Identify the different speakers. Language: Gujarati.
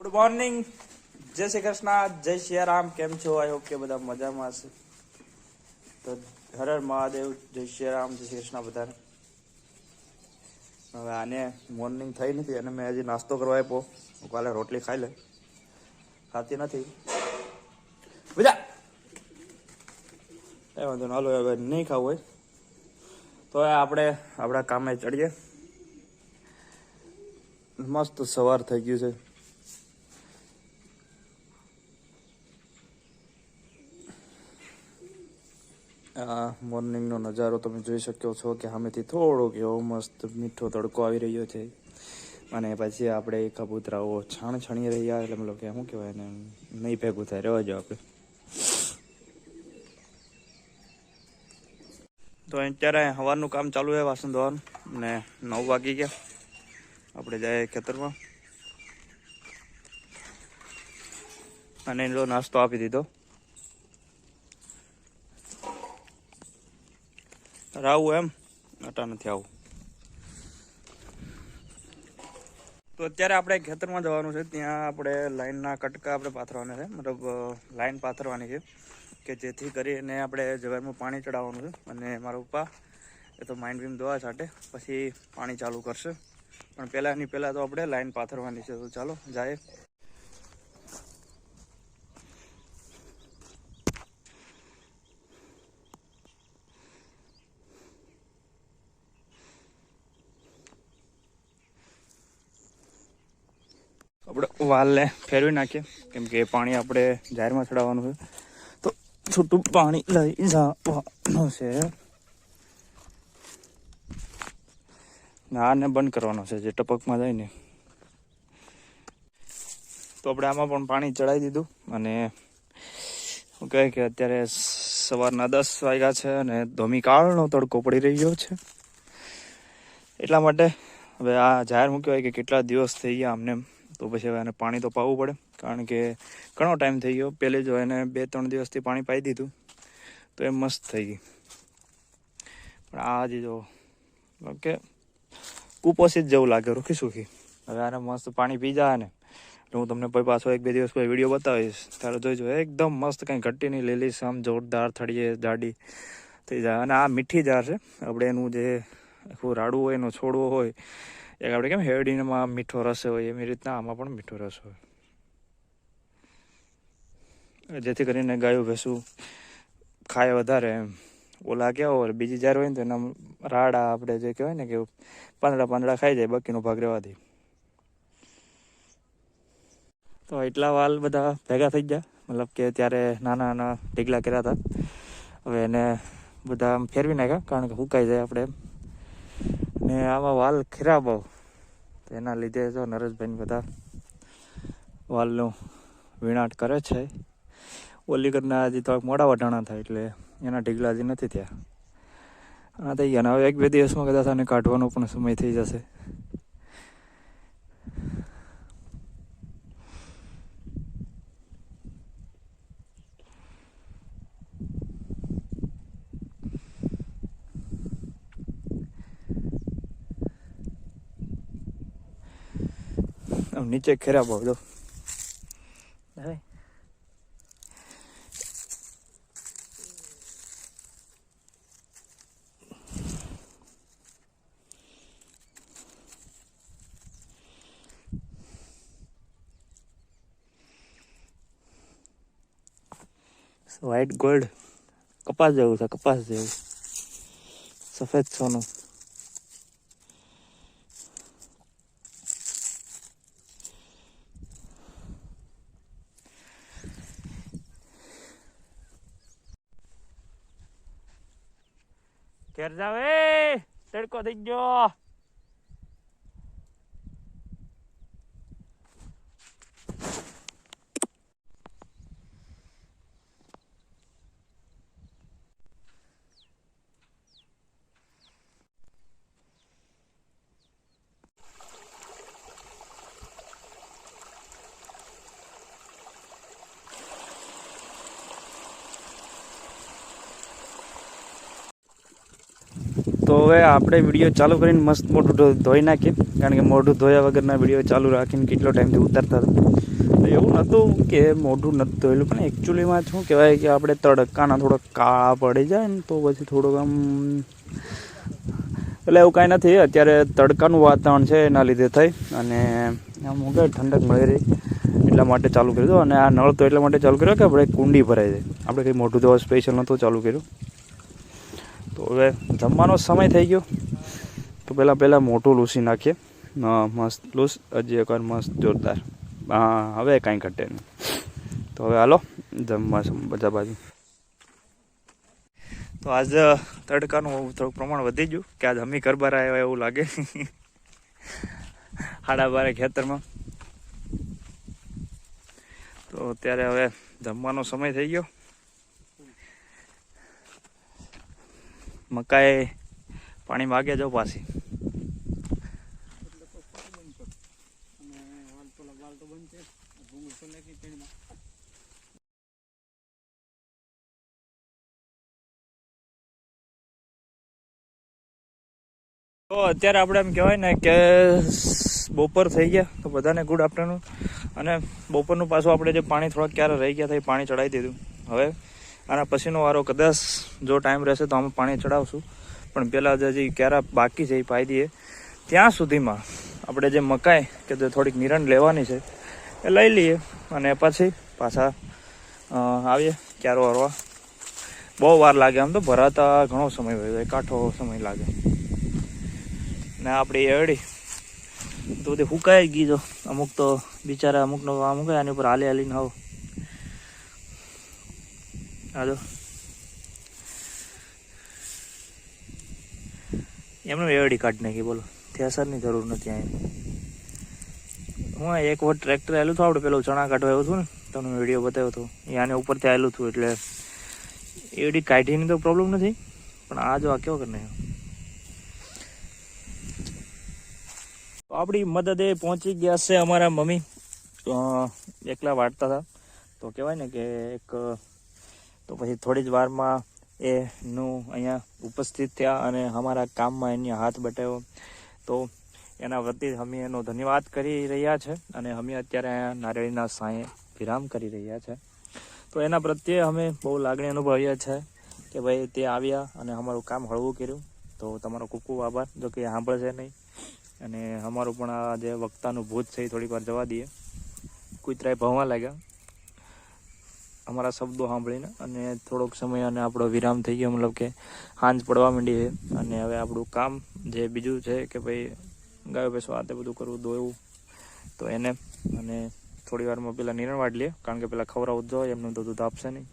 Speaker 1: ગુડ મોર્નિંગ, જય શ્રી કૃષ્ણ, જય શ્રી રામ. કેમ છો? આઈ હોપ કે બધા મજામાં હશે. તો હર હર મહાદેવ, જય શ્રી રામ, જય શ્રી કૃષ્ણ બધાને. હવે આને મોર્નિંગ થઈ નથી અને મેં હજી નાસ્તો કરવા આપ્યો. કાલે રોટલી ખાઈ લે, ખાતી નથી બધા. એ વાંધો હાલો, હવે નહીં ખાવું હોય તો આપણે આપણા કામે ચડીએ. મસ્ત સવાર થઈ ગયું છે. આ મોર્નિંગનો નજારો તમે જોઈ શકો છો કે સામેથી થોડોક એવો મસ્ત મીઠો તડકો આવી રહ્યો છે. અને પછી આપણે કબૂતરાઓ છણી રહ્યા, એટલે મતલબ કે શું કહેવાય ને, નહીં ભેગું થાય, રહેવા જાવ આપણે. તો અત્યારે સવારનું કામ ચાલુ છે, વાસણ ધોવાનું, ને 9 વાગી ગયા. આપણે જાય ખેતરમાં અને એનો નાસ્તો આપી દીધો. આવું એમ અટા નથી આવું. તો અત્યારે આપણે ખેતરમાં જવાનું છે. ત્યાં આપણે લાઈનના કટકા આપણે પાથરવાના છે, મતલબ લાઈન પાથરવાની છે કે જેથી કરીને આપણે જવારમાં પાણી ચડાવવાનું છે. અને મારા પપ્પા એ તો માઇન્ડ બીમ ધોવા છાંટે, પછી પાણી ચાલુ કરશે. પણ પહેલાં તો આપણે લાઈન પાથરવાની છે. તો ચાલો જાય. આપણે વાલને ફેરવી નાખીએ, કેમ કે પાણી આપણે જાહેરમાં ચડાવવાનું છે. તો છૂટું પાણી લઈ જવાનું છે. આને બંધ કરવાનો છે, જે ટપકમાં જાય ને. તો આપણે આમાં પણ પાણી ચડાવી દીધું. અને શું કહે કે અત્યારે સવારના 10 વાગ્યા છે અને ધોમીકાળનો તડકો પડી રહ્યો છે. એટલા માટે હવે આ જાહેર મૂક્યો હોય કે કેટલા દિવસ થઈ ગયા અમને, તો પછી હવે એને પાણી તો પાવું પડે. કારણ કે ઘણો ટાઈમ થઈ ગયો. પહેલે જો એને 2-3 દિવસથી પાણી પાઈ દીધું તો એ મસ્ત થઈ ગઈ. પણ આ હજી જો કે કુપોષિત જેવું લાગે, રૂખી સુખી. હવે આને મસ્ત પાણી પી જાય ને, એટલે હું તમને પછી પાછો 1-2 દિવસ પછી વિડીયો બતાવીશ. ત્યારે જોઈજો એકદમ મસ્ત, કંઈ ઘટી નહીં, લીલી સામ જોરદાર થડીએ જાડી થઈ જાય. અને આ મીઠી જાર છે. આપણે એનું જે આખું રાડું હોય, એનો છોડવો હોય, એક આપણે કેમ હેરડીમાં મીઠો રસ હોય, એવી રીતના આમાં પણ મીઠો રસ હોય, જેથી કરીને ગાયું ભેંસું ખાય વધારે. એમ ઓલા કેવા હોય, બીજી જાર હોય ને તો એના રાડા આપણે જે કહેવાય ને કે પાંદડા ખાઈ જાય, બાકીનો ભાગ રહેવા દે. તો એટલા વાલ બધા ભેગા થઈ ગયા, મતલબ કે ત્યારે નાના નાના ઢીગલા કર્યા હતા. હવે એને બધા ફેરવી નાખ્યા, કારણ કે સુકાઈ જાય આપણે. ને આમાં વાલ ખીરા બહુ, તો એના લીધે જો નરેશભાઈ બધા વાલનું વીણાટ કરે છે. ઓલી કરના હજી થોડાક મોડા વઢાણા થાય, એટલે એના ઢીગલા હજી નથી થયા. આ થઈ ગયા. હવે 1-2 દિવસમાં કદાચ આને કાઢવાનો પણ સમય થઈ જશે. નીચે ખેરા બહુ જો વ્હાઈટ ગોલ્ડ, કપાસ જેવું છે, કપાસ જેવું સફેદ સોનું. ઘેર જાવ, તડકો થઈ ગયો. તો હવે આપણે વિડીયો ચાલુ કરીને મસ્ત મોઢું ધોઈ નાખીએ, કારણ કે મોઢું ધોયા વગરના વિડીયો ચાલુ રાખીને કેટલો ટાઈમથી ઉતારતા હતા. એવું નહોતું કે મોઢું નથી ધોયેલું, પણ એકચ્યુઅલીમાં શું કહેવાય કે આપણે તડકાના થોડાક કાળા પડી જાય ને તો પછી થોડુંક આમ, એટલે એવું કાંઈ નથી. અત્યારે તડકાનું વાતાવરણ છે એના લીધે થઈ અને આમ હું કહે ઠંડક મળી રહી એટલા માટે ચાલુ કર્યું હતું. અને આ નળ તો એટલા માટે ચાલુ કર્યો કે આપણે કુંડી ભરાઈ જાય, આપણે કંઈ મોઢું ધોવા સ્પેશિયલ નહોતું ચાલુ કર્યું. તો હવે જમવાનો સમય થઈ ગયો, તો પહેલાં મોટું લૂસી નાખીએ. મસ્ત લૂસ, હજી એકવાર મસ્ત જોરદાર. હા, હવે કાંઈ ઘટે નહીં. તો હવે હાલો જમવા બધા બાજુ. તો આજ તડકાનું થોડુંક પ્રમાણ વધી ગયું કે આજ હમી ગરબા આવ્યા એવું લાગે. 12:30 ખેતરમાં. તો અત્યારે હવે જમવાનો સમય થઈ ગયો. મકાઈ પાણી માગે જાઓ પાછી. તો અત્યારે આપણે એમ કહેવાય ને કે બપોર થઈ ગયા, તો બધાને ગુડ આફ્ટરનૂન. અને બપોરનું પાછું આપણે જે પાણી થોડાક ક્યારે રહી ગયા હતા એ પાણી ચડાવી દીધું. હવે આના પછીનો વારો કદાચ જો ટાઈમ રહેશે તો અમે પાણી ચડાવશું, પણ પહેલાં હજી ક્યારે બાકી છે એ પાઈ દઈએ. ત્યાં સુધીમાં આપણે જે મકાઈ કે જે થોડીક નિરણ લેવાની છે એ લઈ લઈએ અને પછી પાછા આવીએ ક્યારો હરવા. બહુ વાર લાગે, આમ તો ભરાતા ઘણો સમય હોય, એક આઠો સમય લાગે. ને આપણી એડી તો બધી ફૂંકાઈ ગઈ. જો અમુક તો બિચારા અમુકનો અમુક આની ઉપર હાલી હાલીને આવો. હા, જો એમનું એડી કાઢી નાખી. બોલો, થેસરની જરૂર નથી અહીંયા. હું એક વખત ટ્રેક્ટર આવેલું હતું, આપણે પેલું ચણા કાઢવા આવ્યું હતું ને, તમને વિડીયો બતાવ્યો હતો. એ આને ઉપરથી આવેલું હતું, એટલે એડી કાઢીની તો પ્રોબ્લેમ નથી, પણ આ જો આ કેવો કરીને આપણી મદદે પહોંચી ગયા છે અમારા મમ્મી. એકલા વાટતા હતા તો કહેવાય ને કે એક, તો પછી થોડી જ વારમાં એનું અહીંયા ઉપસ્થિત થયા અને અમારા કામમાં એની હાથ બટાવ્યો. તો એના વતી અમે એનો ધન્યવાદ કરી રહ્યા છે. અને અમે અત્યારે અહીંયા નારિયેળીના સાંયે વિરામ કરી રહ્યા છે. તો એના પ્રત્યે અમે બહુ લાગણી અનુભવીએ છે કે ભાઈ તે આવ્યા અને અમારું કામ હળવું કર્યું. તો તમારો ખૂબ ખૂબ આભાર. જો કે સાંભળશે નહીં, અને અમારું પણ આ જે વક્તાનું ભૂત છે એ થોડીક વાર જવા દઈએ. કૂતરાએ ભણવા લાગ્યા અમારા શબ્દો સાંભળીને, અને થોડોક સમય અને આપણો વિરામ થઈ ગયો, મતલબ કે સાંજ પડવા માંડી છે. અને હવે આપણું કામ જે બીજું છે કે ભાઈ ગાયો ભેંસો આ તે બધું કરવું, દોવું, તો એને અને થોડી વારમાં પેલા નિરણ વાટ લે, કારણ કે પેલા ખવડાવું જ જોઈએ, એમનું તો દૂધ આપશે નહીં.